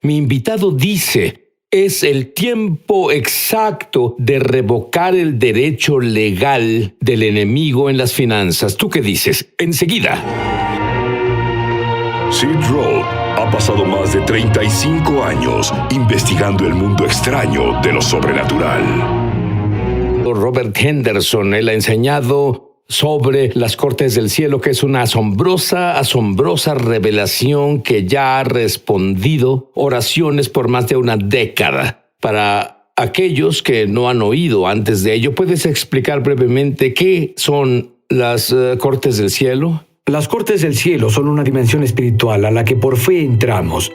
Mi invitado dice, es el tiempo exacto de revocar el derecho legal del enemigo en las finanzas. ¿Tú qué dices? Enseguida. Sid Roth ha pasado más de 35 años investigando el mundo extraño de lo sobrenatural. Robert Henderson, él ha enseñado sobre las cortes del cielo, que es una asombrosa revelación que ya ha respondido oraciones por más de una década. Para aquellos que no han oído antes de ello, ¿puedes explicar brevemente qué son las cortes del cielo? Las cortes del cielo son una dimensión espiritual a la que por fe entramos.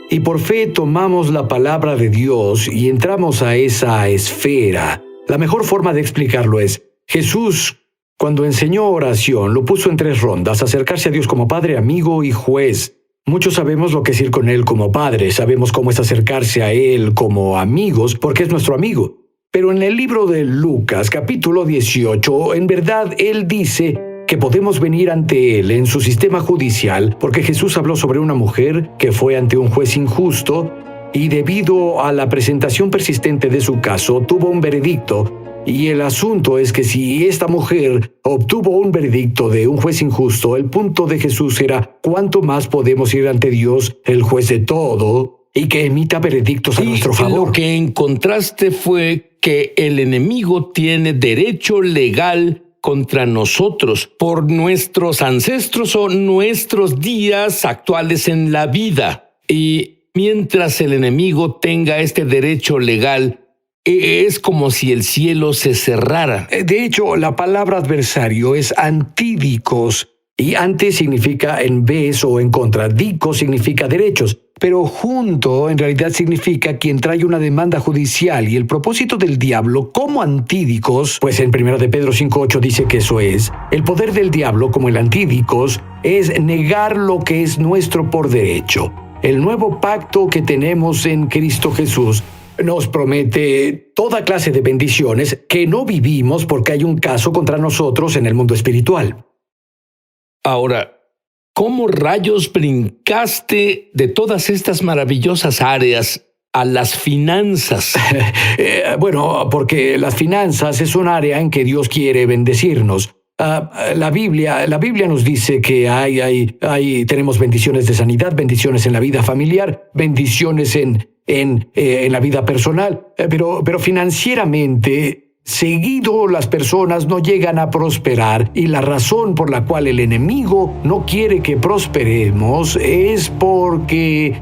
Y por fe tomamos la palabra de Dios y entramos a esa esfera. La mejor forma de explicarlo es, Jesús, cuando enseñó oración, lo puso en 3 rondas: acercarse a Dios como Padre, amigo y juez. Muchos sabemos lo que es ir con Él como Padre, sabemos cómo es acercarse a Él como amigos, porque es nuestro amigo. Pero en el libro de Lucas, capítulo 18, en verdad Él dice que podemos venir ante Él en su sistema judicial, porque Jesús habló sobre una mujer que fue ante un juez injusto y debido a la presentación persistente de su caso, tuvo un veredicto. Y el asunto es que si esta mujer obtuvo un veredicto de un juez injusto, el punto de Jesús era ¿cuánto más podemos ir ante Dios, el juez de todo, y que emita veredictos a nuestro favor? Lo que encontraste fue que el enemigo tiene derecho legal contra nosotros por nuestros ancestros o nuestros días actuales en la vida. Y mientras el enemigo tenga este derecho legal, es como si el cielo se cerrara. De hecho, la palabra adversario es antídicos, y ante significa en vez o en contra. Dico significa derechos, pero junto en realidad significa quien trae una demanda judicial. Y el propósito del diablo como antídicos, pues en 1 de Pedro 5:8 dice que eso es, el poder del diablo como el antídicos es negar lo que es nuestro por derecho. El nuevo pacto que tenemos en Cristo Jesús nos promete toda clase de bendiciones que no vivimos porque hay un caso contra nosotros en el mundo espiritual. Ahora, ¿cómo rayos brincaste de todas estas maravillosas áreas a las finanzas? Bueno, porque las finanzas es un área en que Dios quiere bendecirnos. La Biblia nos dice que tenemos bendiciones de sanidad, bendiciones en la vida familiar, bendiciones en la vida personal, pero financieramente, seguido las personas no llegan a prosperar, y la razón por la cual el enemigo no quiere que prosperemos es porque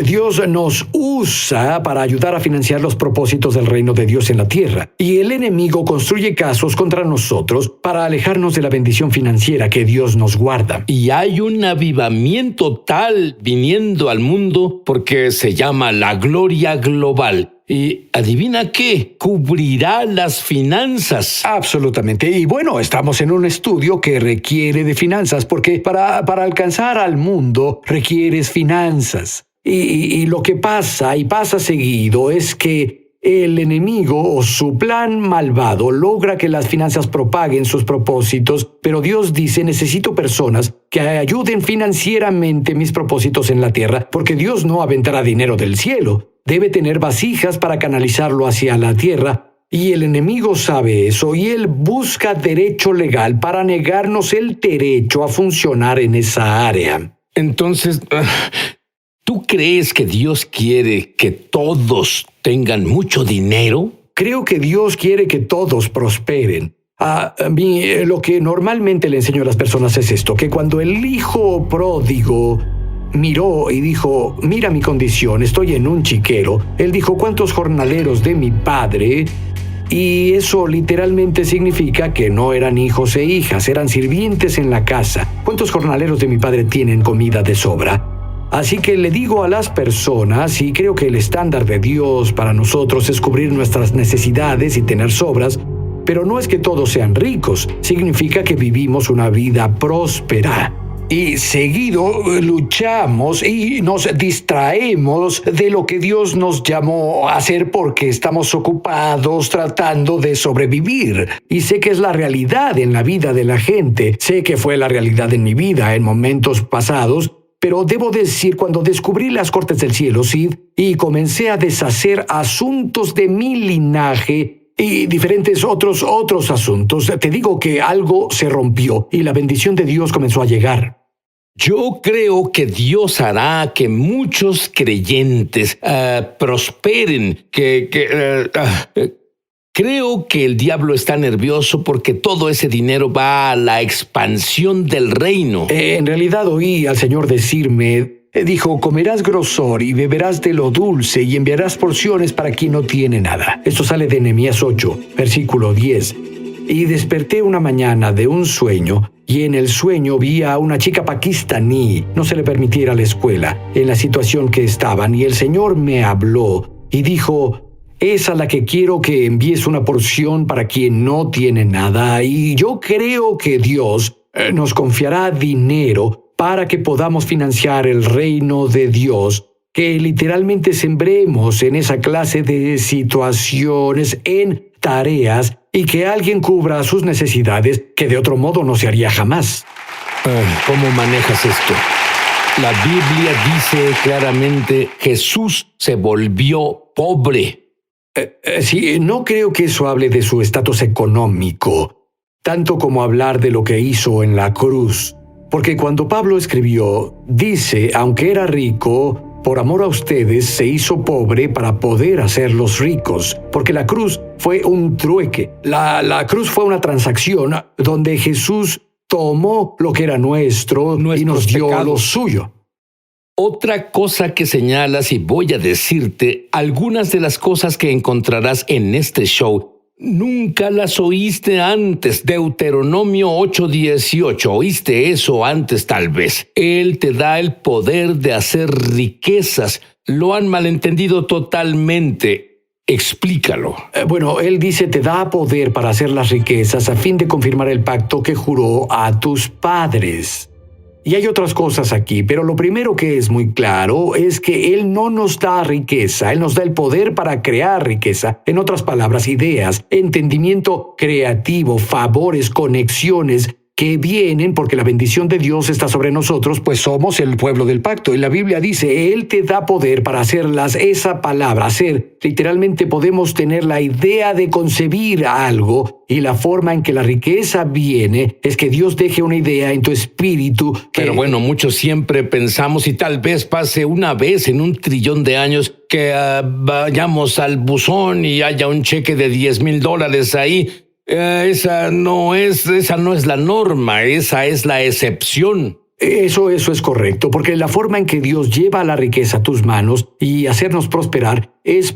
Dios nos usa para ayudar a financiar los propósitos del reino de Dios en la tierra. Y el enemigo construye casos contra nosotros para alejarnos de la bendición financiera que Dios nos guarda. Y hay un avivamiento tal viniendo al mundo porque se llama la gloria global. Y adivina qué, cubrirá las finanzas. Absolutamente. Y bueno, estamos en un estudio que requiere de finanzas, porque para alcanzar al mundo requieres finanzas. Y lo que pasa, y pasa seguido, es que el enemigo o su plan malvado logra que las finanzas propaguen sus propósitos, pero Dios dice, necesito personas que ayuden financieramente mis propósitos en la tierra, porque Dios no aventará dinero del cielo. Debe tener vasijas para canalizarlo hacia la tierra, y el enemigo sabe eso, y él busca derecho legal para negarnos el derecho a funcionar en esa área. Entonces, ¿tú crees que Dios quiere que todos tengan mucho dinero? Creo que Dios quiere que todos prosperen. A mí, lo que normalmente le enseño a las personas es esto, que cuando el hijo pródigo miró y dijo, mira mi condición, estoy en un chiquero, él dijo, ¿cuántos jornaleros de mi padre? Y eso literalmente significa que no eran hijos e hijas, eran sirvientes en la casa. ¿Cuántos jornaleros de mi padre tienen comida de sobra? Así que le digo a las personas, y creo que el estándar de Dios para nosotros es cubrir nuestras necesidades y tener sobras, pero no es que todos sean ricos, significa que vivimos una vida próspera. Y seguido luchamos y nos distraemos de lo que Dios nos llamó a hacer porque estamos ocupados tratando de sobrevivir. Y sé que es la realidad en la vida de la gente, sé que fue la realidad en mi vida en momentos pasados, Pero debo decir, cuando descubrí las cortes del cielo, Sid, y comencé a deshacer asuntos de mi linaje y diferentes otros asuntos, te digo que algo se rompió y la bendición de Dios comenzó a llegar. Yo creo que Dios hará que muchos creyentes prosperen, creo que el diablo está nervioso porque todo ese dinero va a la expansión del reino. En realidad oí al Señor decirme, dijo, comerás grosor y beberás de lo dulce y enviarás porciones para quien no tiene nada. Esto sale de Nehemías 8, versículo 10. Y desperté una mañana de un sueño, y en el sueño vi a una chica pakistaní, no se le permitía ir a la escuela, en la situación que estaban, y el Señor me habló y dijo, es a la que quiero que envíes una porción para quien no tiene nada, y yo creo que Dios nos confiará dinero para que podamos financiar el reino de Dios, que literalmente sembremos en esa clase de situaciones, en tareas, y que alguien cubra sus necesidades que de otro modo no se haría jamás. ¿Cómo manejas esto? La Biblia dice claramente, Jesús se volvió pobre. Sí, no creo que eso hable de su estatus económico, tanto como hablar de lo que hizo en la cruz. Porque cuando Pablo escribió, dice, aunque era rico, por amor a ustedes se hizo pobre para poder hacerlos ricos, porque la cruz fue un trueque. La cruz fue una transacción donde Jesús tomó lo que era nuestro y nos dio lo suyo. Otra cosa que señalas, y voy a decirte, algunas de las cosas que encontrarás en este show, nunca las oíste antes. Deuteronomio 8:18. ¿Oíste eso antes tal vez? Él te da el poder de hacer riquezas. Lo han malentendido totalmente. Explícalo. Bueno, él dice, te da poder para hacer las riquezas a fin de confirmar el pacto que juró a tus padres. Y hay otras cosas aquí, pero lo primero que es muy claro es que Él no nos da riqueza, Él nos da el poder para crear riqueza. En otras palabras, ideas, entendimiento creativo, favores, conexiones que vienen porque la bendición de Dios está sobre nosotros, pues somos el pueblo del pacto. Y la Biblia dice, Él te da poder para hacerlas. Esa palabra, hacer, literalmente podemos tener la idea de concebir algo, y la forma en que la riqueza viene es que Dios deje una idea en tu espíritu. Pero bueno, muchos siempre pensamos, y tal vez pase una vez en un trillón de años, que vayamos al buzón y haya un cheque de $10,000 ahí. Esa no es la norma, esa es la excepción. Eso es correcto, porque la forma en que Dios lleva la riqueza a tus manos y hacernos prosperar es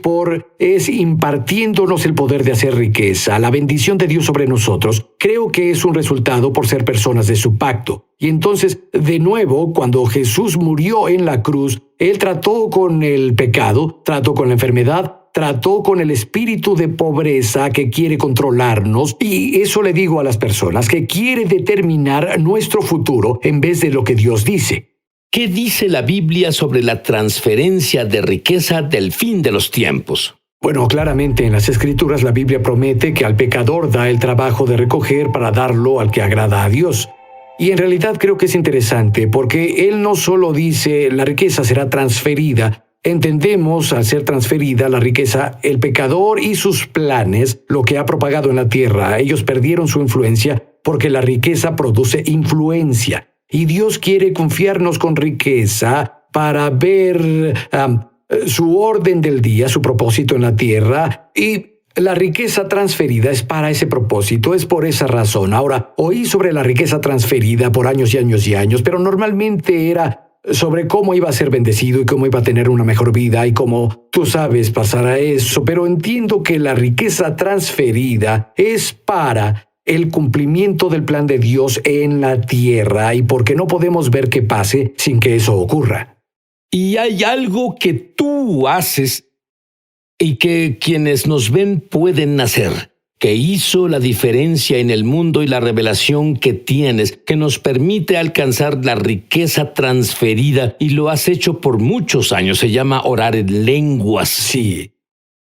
impartiéndonos el poder de hacer riqueza, la bendición de Dios sobre nosotros. Creo que es un resultado por ser personas de su pacto. Y entonces, de nuevo, cuando Jesús murió en la cruz, Él trató con el pecado, trató con la enfermedad, trató con el espíritu de pobreza que quiere controlarnos, y eso le digo a las personas, que quiere determinar nuestro futuro en vez de lo que Dios dice. ¿Qué dice la Biblia sobre la transferencia de riqueza del fin de los tiempos? Bueno, claramente en las Escrituras la Biblia promete que al pecador da el trabajo de recoger para darlo al que agrada a Dios. Y en realidad creo que es interesante porque Él no solo dice la riqueza será transferida. Entendemos, al ser transferida la riqueza, el pecador y sus planes, lo que ha propagado en la tierra. Ellos perdieron su influencia porque la riqueza produce influencia. Y Dios quiere confiarnos con riqueza para ver su orden del día, su propósito en la tierra. Y la riqueza transferida es para ese propósito, es por esa razón. Ahora, oí sobre la riqueza transferida por años y años y años, pero normalmente era sobre cómo iba a ser bendecido y cómo iba a tener una mejor vida y cómo, tú sabes, pasará eso. Pero entiendo que la riqueza transferida es para el cumplimiento del plan de Dios en la tierra, y porque no podemos ver que pase sin que eso ocurra. Y hay algo que tú haces y que quienes nos ven pueden hacer, que hizo la diferencia en el mundo, y la revelación que tienes, que nos permite alcanzar la riqueza transferida, y lo has hecho por muchos años. Se llama orar en lenguas. Sí,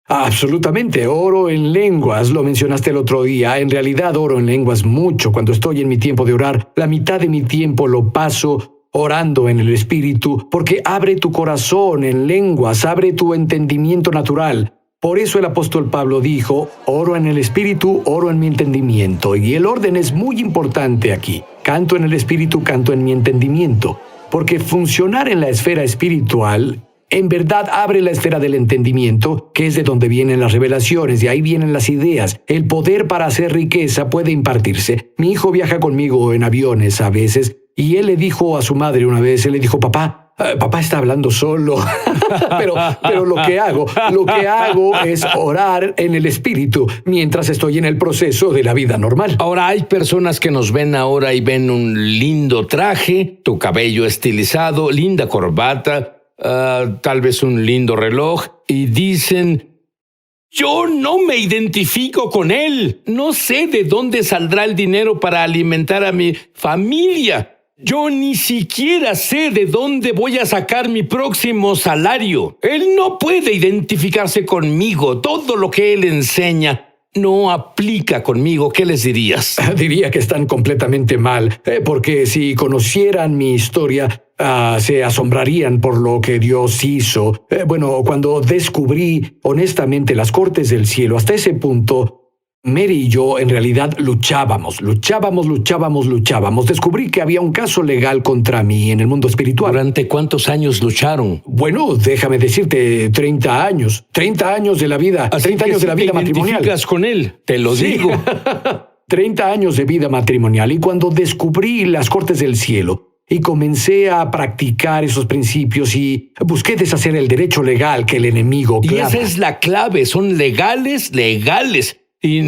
absolutamente. Oro en lenguas, lo mencionaste el otro día. En realidad oro en lenguas mucho. Cuando estoy en mi tiempo de orar, la mitad de mi tiempo lo paso orando en el Espíritu, porque abre tu corazón en lenguas, abre tu entendimiento natural. Por eso el apóstol Pablo dijo, oro en el Espíritu, oro en mi entendimiento. Y el orden es muy importante aquí. Canto en el Espíritu, canto en mi entendimiento. Porque funcionar en la esfera espiritual en verdad abre la esfera del entendimiento, que es de donde vienen las revelaciones, de ahí vienen las ideas. El poder para hacer riqueza puede impartirse. Mi hijo viaja conmigo en aviones a veces, y él le dijo a su madre una vez, él le dijo, papá está hablando solo. pero lo que hago es orar en el Espíritu mientras estoy en el proceso de la vida normal. Ahora, hay personas que nos ven ahora y ven un lindo traje, tu cabello estilizado, linda corbata, tal vez un lindo reloj, y dicen, yo no me identifico con él. No sé de dónde saldrá el dinero para alimentar a mi familia. Yo ni siquiera sé de dónde voy a sacar mi próximo salario. Él no puede identificarse conmigo. Todo lo que él enseña no aplica conmigo. ¿Qué les dirías? Diría que están completamente mal, porque si conocieran mi historia, se asombrarían por lo que Dios hizo. Cuando descubrí honestamente las cortes del cielo, hasta ese punto, Mary y yo en realidad luchábamos. Descubrí que había un caso legal contra mí en el mundo espiritual. ¿Durante cuántos años lucharon? Bueno, déjame decirte, 30 años. 30 años de la vida. Así 30 años de la vida matrimonial. ¿Te identificas con él? Te lo digo. 30 años de vida matrimonial. Y cuando descubrí las cortes del cielo y comencé a practicar esos principios y busqué deshacer el derecho legal que el enemigo clama. Y esa es la clave. Son legales. Y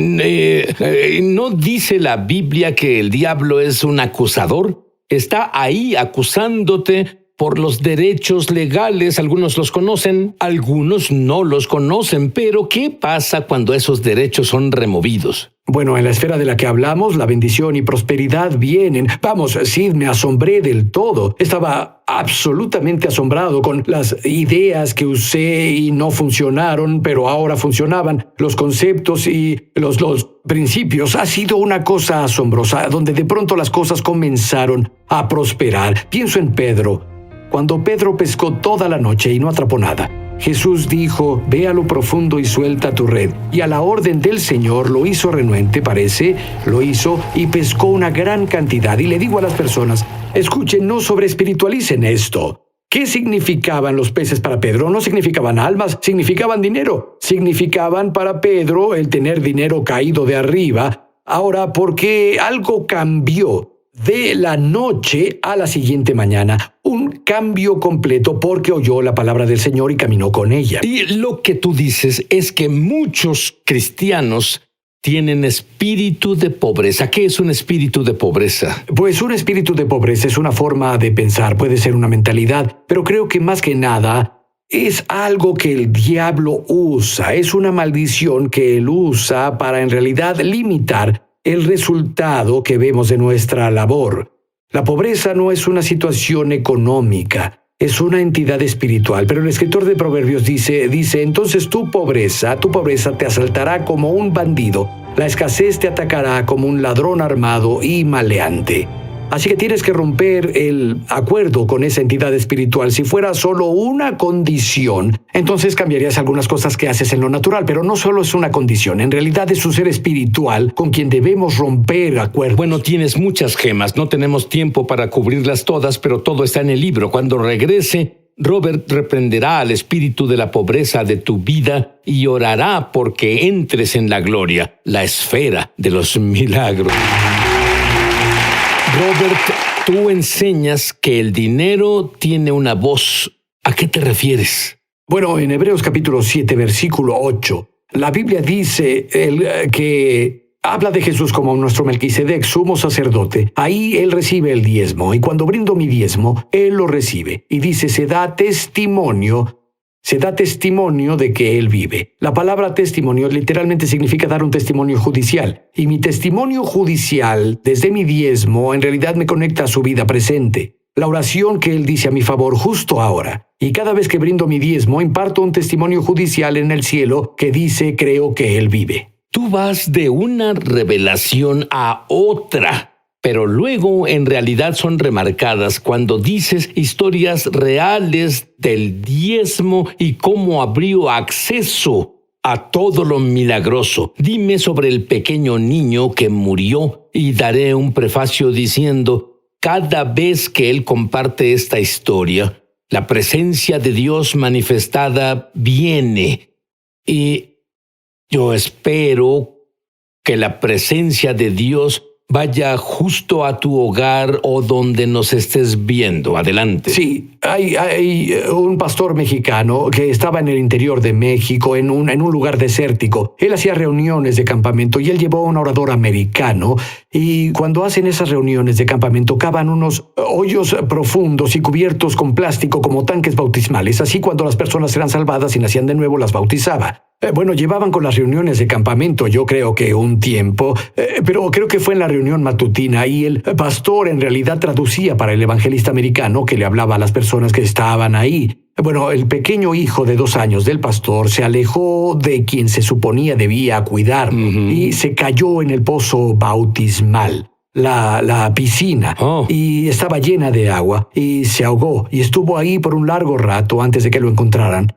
¿no dice la Biblia que el diablo es un acusador? Está ahí acusándote por los derechos legales. Algunos los conocen, algunos no los conocen. Pero ¿qué pasa cuando esos derechos son removidos? Bueno, en la esfera de la que hablamos, la bendición y prosperidad vienen. Vamos, sí, me asombré del todo. Estaba absolutamente asombrado con las ideas que usé y no funcionaron, pero ahora funcionaban. Los conceptos y los principios. Ha sido una cosa asombrosa, donde de pronto las cosas comenzaron a prosperar. Pienso en Pedro. Cuando Pedro pescó toda la noche y no atrapó nada, Jesús dijo, ve a lo profundo y suelta tu red. Y a la orden del Señor lo hizo renuente, lo hizo y pescó una gran cantidad. Y le digo a las personas, escuchen, no sobreespiritualicen esto. ¿Qué significaban los peces para Pedro? No significaban almas, significaban dinero. Significaban para Pedro el tener dinero caído de arriba. Ahora, porque algo cambió de la noche a la siguiente mañana. Un cambio completo porque oyó la palabra del Señor y caminó con ella. Y lo que tú dices es que muchos cristianos tienen espíritu de pobreza. ¿Qué es un espíritu de pobreza? Pues un espíritu de pobreza es una forma de pensar, puede ser una mentalidad, pero creo que más que nada es algo que el diablo usa, es una maldición que él usa para en realidad limitar el resultado que vemos de nuestra labor. La pobreza no es una situación económica, es una entidad espiritual, pero el escritor de Proverbios dice, entonces tu pobreza te asaltará como un bandido, la escasez te atacará como un ladrón armado y maleante. Así que tienes que romper el acuerdo con esa entidad espiritual. Si fuera solo una condición, entonces cambiarías algunas cosas que haces en lo natural, pero no solo es una condición, en realidad es un ser espiritual con quien debemos romper acuerdos. Bueno, tienes muchas gemas, no tenemos tiempo para cubrirlas todas, pero todo está en el libro. Cuando regrese, Robert reprenderá al espíritu de la pobreza de tu vida y orará porque entres en la gloria, la esfera de los milagros. Robert, tú enseñas que el dinero tiene una voz. ¿A qué te refieres? Bueno, en Hebreos capítulo 7, versículo 8, la Biblia dice que habla de Jesús como nuestro Melquisedec, sumo sacerdote. Ahí él recibe el diezmo, y cuando brindo mi diezmo, él lo recibe. Y dice, se da testimonio de que él vive. La palabra testimonio literalmente significa dar un testimonio judicial. Y mi testimonio judicial, desde mi diezmo, en realidad me conecta a su vida presente. La oración que él dice a mi favor justo ahora. Y cada vez que brindo mi diezmo, imparto un testimonio judicial en el cielo que dice, creo que él vive. Tú vas de una revelación a otra. pero luego en realidad son remarcadas cuando dices historias reales del diezmo y cómo abrió acceso a todo lo milagroso. Dime sobre el pequeño niño que murió y daré un prefacio diciendo, cada vez que él comparte esta historia, la presencia de Dios manifestada viene y yo espero que la presencia de Dios vaya justo a tu hogar o donde nos estés viendo. Adelante. Sí, hay un pastor mexicano que estaba en el interior de México, en un lugar desértico. Él hacía reuniones de campamento y él llevó a un orador americano. Y cuando hacen esas reuniones de campamento, cavan unos hoyos profundos y cubiertos con plástico como tanques bautismales. Así cuando las personas eran salvadas y nacían de nuevo, las bautizaba. Llevaban con las reuniones de campamento, yo creo que un tiempo, pero creo que fue en la reunión matutina y el pastor en realidad traducía para el evangelista americano que le hablaba a las personas que estaban ahí. El pequeño hijo de 2 años del pastor se alejó de quien se suponía debía cuidarlo y se cayó en el pozo bautismal. La piscina, y estaba llena de agua y se ahogó y estuvo ahí por un largo rato antes de que lo encontraran.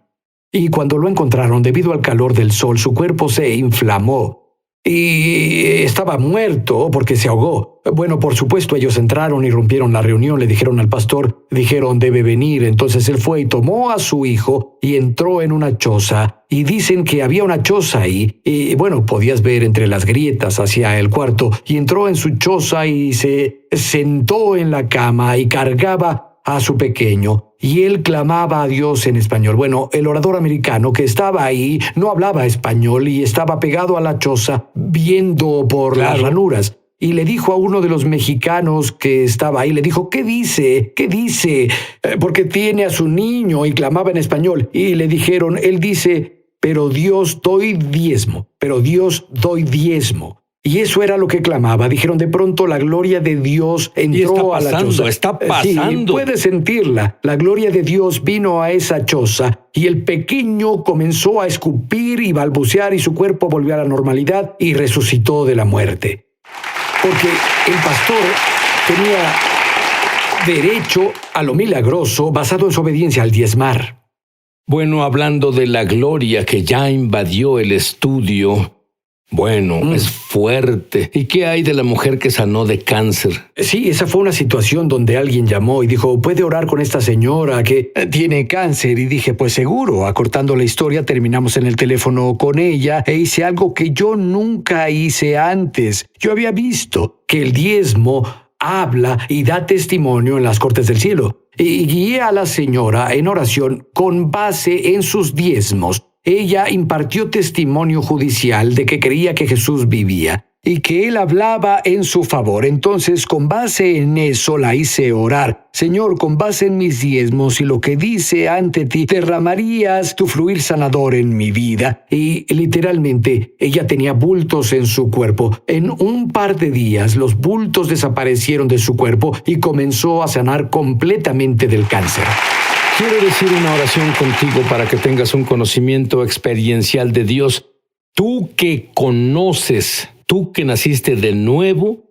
Y cuando lo encontraron, debido al calor del sol, su cuerpo se inflamó y estaba muerto porque se ahogó. Por supuesto, ellos entraron y rompieron la reunión, le dijeron al pastor, dijeron, debe venir. Entonces él fue y tomó a su hijo y entró en una choza. Y dicen que había una choza ahí. Y podías ver entre las grietas hacia el cuarto. Y entró en su choza y se sentó en la cama y cargaba a su pequeño, y él clamaba a Dios en español. El orador americano que estaba ahí no hablaba español y estaba pegado a la choza viendo por las ranuras. Y le dijo a uno de los mexicanos que estaba ahí, le dijo, ¿qué dice? ¿Qué dice? Porque tiene a su niño, y clamaba en español. Y le dijeron, él dice, pero Dios doy diezmo, pero Dios doy diezmo. Y eso era lo que clamaba. Dijeron, de pronto la gloria de Dios entró a la choza. Está pasando. Sí, puedes sentirla. La gloria de Dios vino a esa choza y el pequeño comenzó a escupir y balbucear y su cuerpo volvió a la normalidad y resucitó de la muerte. Porque el pastor tenía derecho a lo milagroso basado en su obediencia al diezmar. Hablando de la gloria que ya invadió el estudio, es fuerte. ¿Y qué hay de la mujer que sanó de cáncer? Sí, esa fue una situación donde alguien llamó y dijo, ¿puede orar con esta señora que tiene cáncer? Y dije, pues seguro. Acortando la historia, terminamos en el teléfono con ella e hice algo que yo nunca hice antes. Yo había visto que el diezmo habla y da testimonio en las cortes del cielo. Y guié a la señora en oración con base en sus diezmos. Ella impartió testimonio judicial de que creía que Jesús vivía y que Él hablaba en su favor. Entonces, con base en eso, la hice orar. Señor, con base en mis diezmos y lo que dice ante ti, derramarías tu fluir sanador en mi vida. Y literalmente, ella tenía bultos en su cuerpo. En un par de días, los bultos desaparecieron de su cuerpo y comenzó a sanar completamente del cáncer. Quiero decir una oración contigo para que tengas un conocimiento experiencial de Dios. Tú que conoces, tú que naciste de nuevo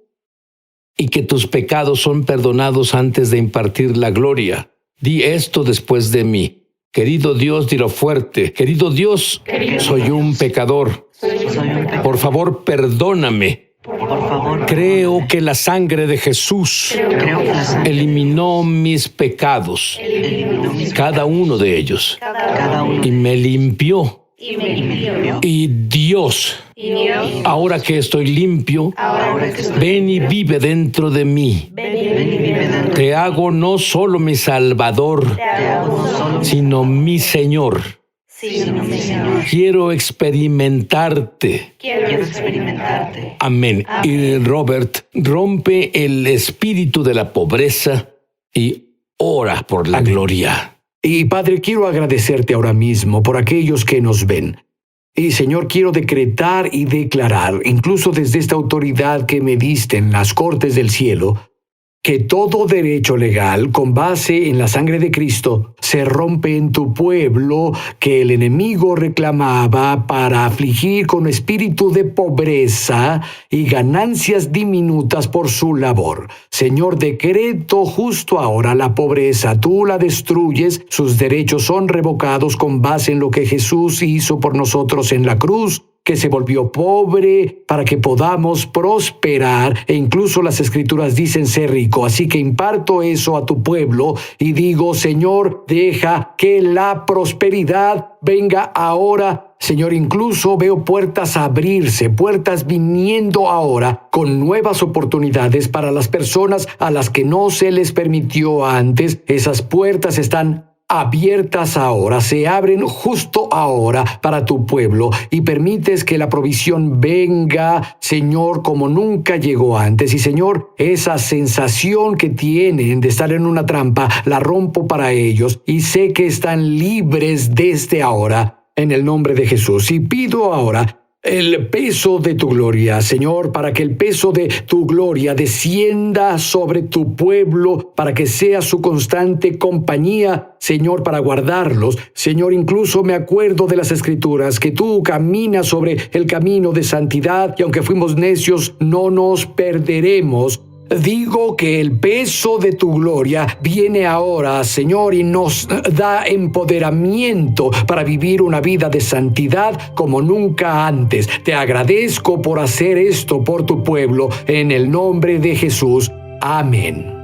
y que tus pecados son perdonados antes de impartir la gloria. Di esto después de mí. Querido Dios, dilo fuerte. Querido Dios, soy un pecador. Por favor, perdóname. Creo que la sangre de Jesús eliminó mis pecados, cada uno de ellos, y me limpió. Y Dios, ahora que estoy limpio, ven y vive dentro de mí. Te hago no solo mi Salvador, sino mi Señor. Quiero experimentarte. Amén. Y Robert, rompe el espíritu de la pobreza y ora por la gloria. Y Padre, quiero agradecerte ahora mismo por aquellos que nos ven. Y Señor, quiero decretar y declarar, incluso desde esta autoridad que me diste en las cortes del cielo, que todo derecho legal con base en la sangre de Cristo se rompe en tu pueblo, que el enemigo reclamaba para afligir con espíritu de pobreza y ganancias diminutas por su labor. Señor, decreto justo ahora la pobreza, tú la destruyes, sus derechos son revocados con base en lo que Jesús hizo por nosotros en la cruz, que se volvió pobre para que podamos prosperar, e incluso las Escrituras dicen ser rico. Así que imparto eso a tu pueblo y digo, Señor, deja que la prosperidad venga ahora. Señor, incluso veo puertas abrirse, puertas viniendo ahora con nuevas oportunidades para las personas a las que no se les permitió antes. Esas puertas están abiertas ahora, se abren justo ahora para tu pueblo, y permites que la provisión venga, Señor, como nunca llegó antes. Y Señor, esa sensación que tienen de estar en una trampa, la rompo para ellos y sé que están libres desde ahora, en el nombre de Jesús. Y pido ahora el peso de tu gloria, Señor, para que el peso de tu gloria descienda sobre tu pueblo, para que sea su constante compañía, Señor, para guardarlos. Señor, incluso me acuerdo de las Escrituras, que tú caminas sobre el camino de santidad, y aunque fuimos necios, no nos perderemos. Digo que el peso de tu gloria viene ahora, Señor, y nos da empoderamiento para vivir una vida de santidad como nunca antes. Te agradezco por hacer esto por tu pueblo, en el nombre de Jesús. Amén.